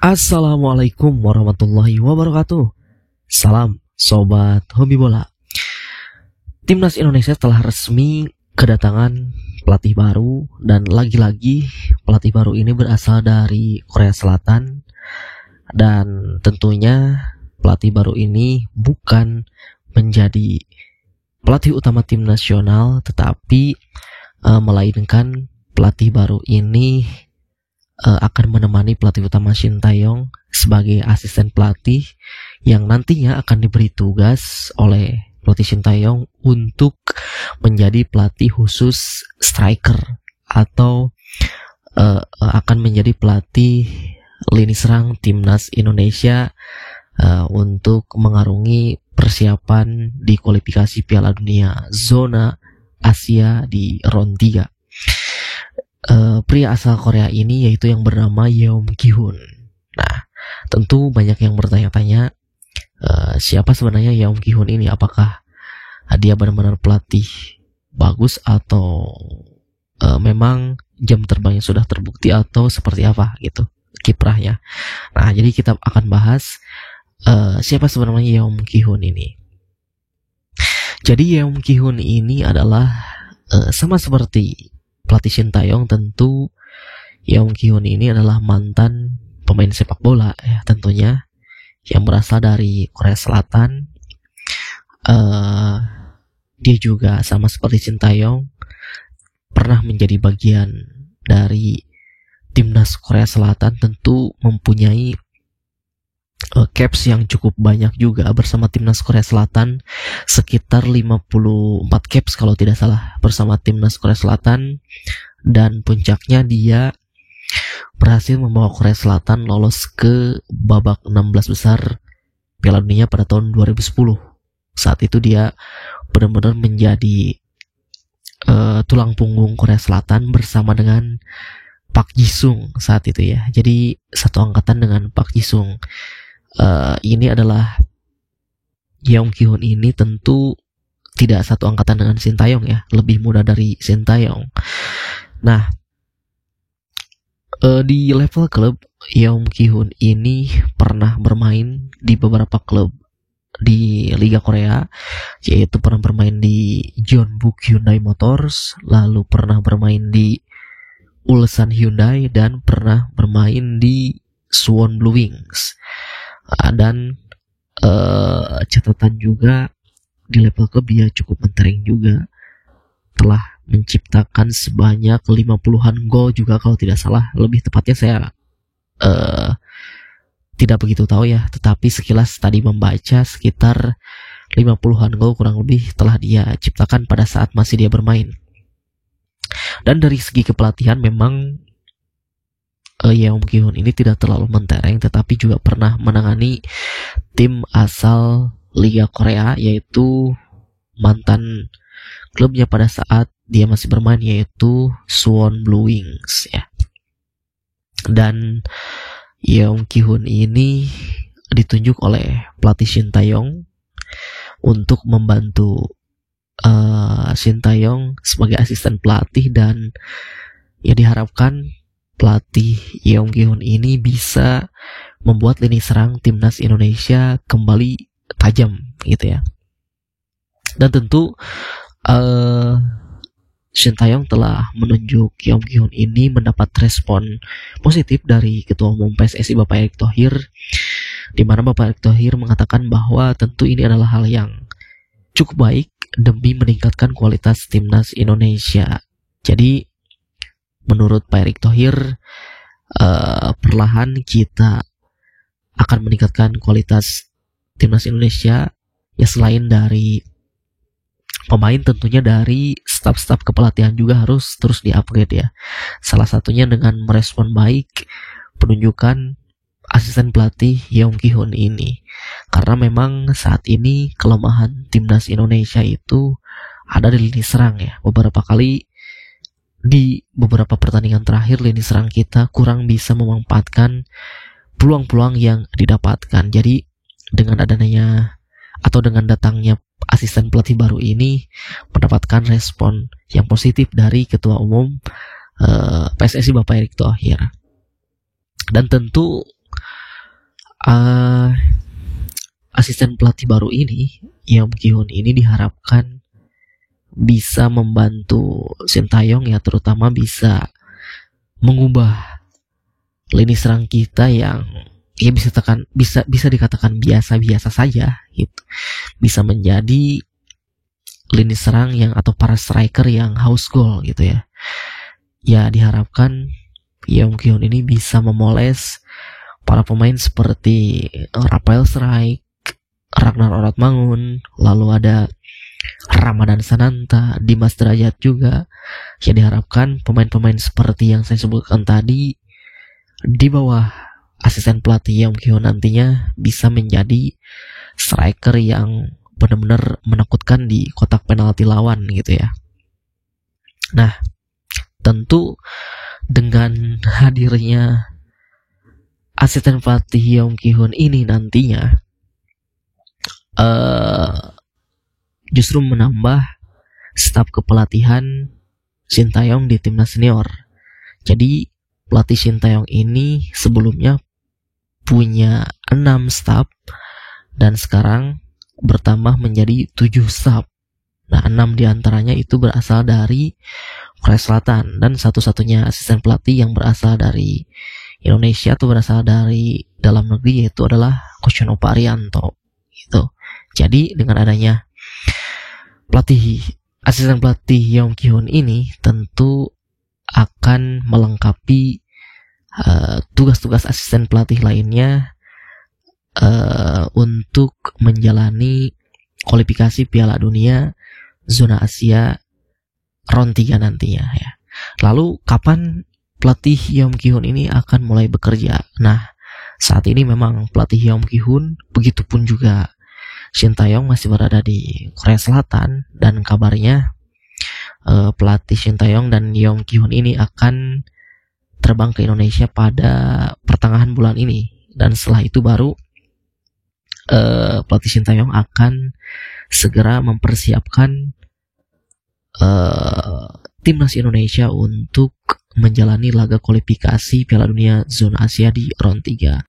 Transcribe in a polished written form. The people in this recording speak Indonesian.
Assalamualaikum warahmatullahi wabarakatuh. Salam Sobat Hobi Bola. Timnas Indonesia telah resmi kedatangan pelatih baru. Dan lagi-lagi pelatih baru ini berasal dari Korea Selatan. Dan tentunya pelatih baru ini bukan menjadi pelatih utama tim nasional, tetapi melainkan pelatih baru ini akan menemani pelatih utama Shin Tae-yong sebagai asisten pelatih yang nantinya akan diberi tugas oleh pelatih Shin Tae-yong untuk menjadi pelatih khusus striker atau akan menjadi pelatih lini serang timnas Indonesia untuk mengarungi persiapan di kualifikasi Piala Dunia zona Asia di round 3. Pria asal Korea ini yaitu yang bernama Yeom Ki-hun. Nah, tentu banyak yang bertanya-tanya siapa sebenarnya Yeom Ki-hun ini? Apakah dia benar-benar pelatih bagus atau memang jam terbangnya sudah terbukti atau seperti apa gitu kiprahnya. Nah, jadi kita akan bahas siapa sebenarnya Yeom Ki-hun ini. Jadi Yeom Ki-hun ini adalah sama seperti pelatih Shin Tae-yong, tentu Yeom Ki-hun ini adalah mantan pemain sepak bola ya tentunya, yang berasal dari Korea Selatan. Dia juga sama seperti Shin Tae-yong pernah menjadi bagian dari timnas Korea Selatan, tentu mempunyai caps yang cukup banyak juga bersama timnas Korea Selatan, sekitar 54 caps kalau tidak salah bersama timnas Korea Selatan. Dan puncaknya dia berhasil membawa Korea Selatan lolos ke babak 16 besar Piala Dunia pada tahun 2010. Saat itu dia benar-benar menjadi tulang punggung Korea Selatan bersama dengan Park Ji-sung saat itu ya. Jadi satu angkatan dengan Park Ji-sung. Ini adalah Yeom Ki-hun ini tentu tidak satu angkatan dengan Shin Tae-yong ya, lebih muda dari Shin Tae-yong. Nah, di level klub Yeom Ki-hun ini pernah bermain di beberapa klub di Liga Korea, yaitu pernah bermain di Jeonbuk Hyundai Motors, lalu pernah bermain di Ulsan Hyundai, dan pernah bermain di Suwon Blue Wings. Dan catatan juga di level klub dia cukup mentereng juga, telah menciptakan sebanyak 50-an gol juga kalau tidak salah. Lebih tepatnya saya tidak begitu tahu ya, tetapi sekilas tadi membaca sekitar 50-an gol kurang lebih telah dia ciptakan pada saat masih dia bermain. Dan dari segi kepelatihan memang Yeom Ki-hun ini tidak terlalu mentereng, tetapi juga pernah menangani tim asal Liga Korea, yaitu mantan klubnya pada saat dia masih bermain, yaitu Suwon Blue Wings ya. Dan Yeom Ki-hun ini ditunjuk oleh pelatih Shin Tae-yong untuk membantu Shin Tae-yong sebagai asisten pelatih, dan ya diharapkan pelatih Yeom Ki-hun ini bisa membuat lini serang timnas Indonesia kembali tajam gitu ya. Dan tentu Shin Tae-yong telah menunjuk Yeom Ki-hun ini mendapat respon positif dari Ketua Umum PSSI Bapak Erick Thohir, di mana Bapak Erick Thohir mengatakan bahwa tentu ini adalah hal yang cukup baik demi meningkatkan kualitas timnas Indonesia. Jadi menurut Pak Erick Thohir, perlahan kita akan meningkatkan kualitas timnas Indonesia ya, selain dari pemain tentunya dari staf-staf kepelatihan juga harus terus di-upgrade ya. Salah satunya dengan merespon baik penunjukan asisten pelatih Yeom Ki-hun ini, karena memang saat ini kelemahan timnas Indonesia itu ada di lini serang ya. Beberapa kali di beberapa pertandingan terakhir lini serang kita kurang bisa memanfaatkan peluang-peluang yang didapatkan. Jadi dengan adanya atau dengan datangnya asisten pelatih baru ini mendapatkan respon yang positif dari Ketua Umum PSSI Bapak Erick Thohir. Dan tentu uh, asisten pelatih baru ini, Yeo Ki-hun ini diharapkan bisa membantu Sintayong ya, terutama bisa mengubah lini serang kita yang ya bisa dikatakan biasa-biasa saja gitu, bisa menjadi lini serang yang atau para striker yang haus gol gitu ya. Ya diharapkan Yeo Ki-hun ini bisa memoles para pemain seperti Rafael Strike, Ragnar Oratmangun, lalu ada Ramadan Sananta, Dimas Derajat juga. Ya diharapkan pemain-pemain seperti yang saya sebutkan tadi di bawah asisten pelatih Yeo Ki-hun nantinya bisa menjadi striker yang benar-benar menakutkan di kotak penalti lawan gitu ya. Nah, tentu dengan hadirnya asisten pelatih Yeo Ki-hun ini nantinya justru menambah staf kepelatihan Sintayong di timnas senior. Jadi pelatih Sintayong ini sebelumnya punya 6 staf dan sekarang bertambah menjadi 7 staf. Nah, 6 diantaranya itu berasal dari Korea Selatan dan satu-satunya asisten pelatih yang berasal dari Indonesia atau berasal dari dalam negeri yaitu adalah Coach Nova Arianto gitu. Jadi dengan adanya asisten pelatih Yeo Ki-hun ini tentu akan melengkapi tugas-tugas asisten pelatih lainnya untuk menjalani kualifikasi Piala Dunia zona Asia round 3 nantinya ya. Lalu kapan pelatih Yeo Ki-hun ini akan mulai bekerja? Nah, saat ini memang pelatih Yeo Ki-hun, begitupun juga Sintayong masih berada di Korea Selatan dan kabarnya pelatih Sintayong dan Yeo Ki-hun ini akan terbang ke Indonesia pada pertengahan bulan ini, dan setelah itu baru pelatih Sintayong akan segera mempersiapkan timnas Indonesia untuk menjalani laga kualifikasi Piala Dunia zona Asia di round 3.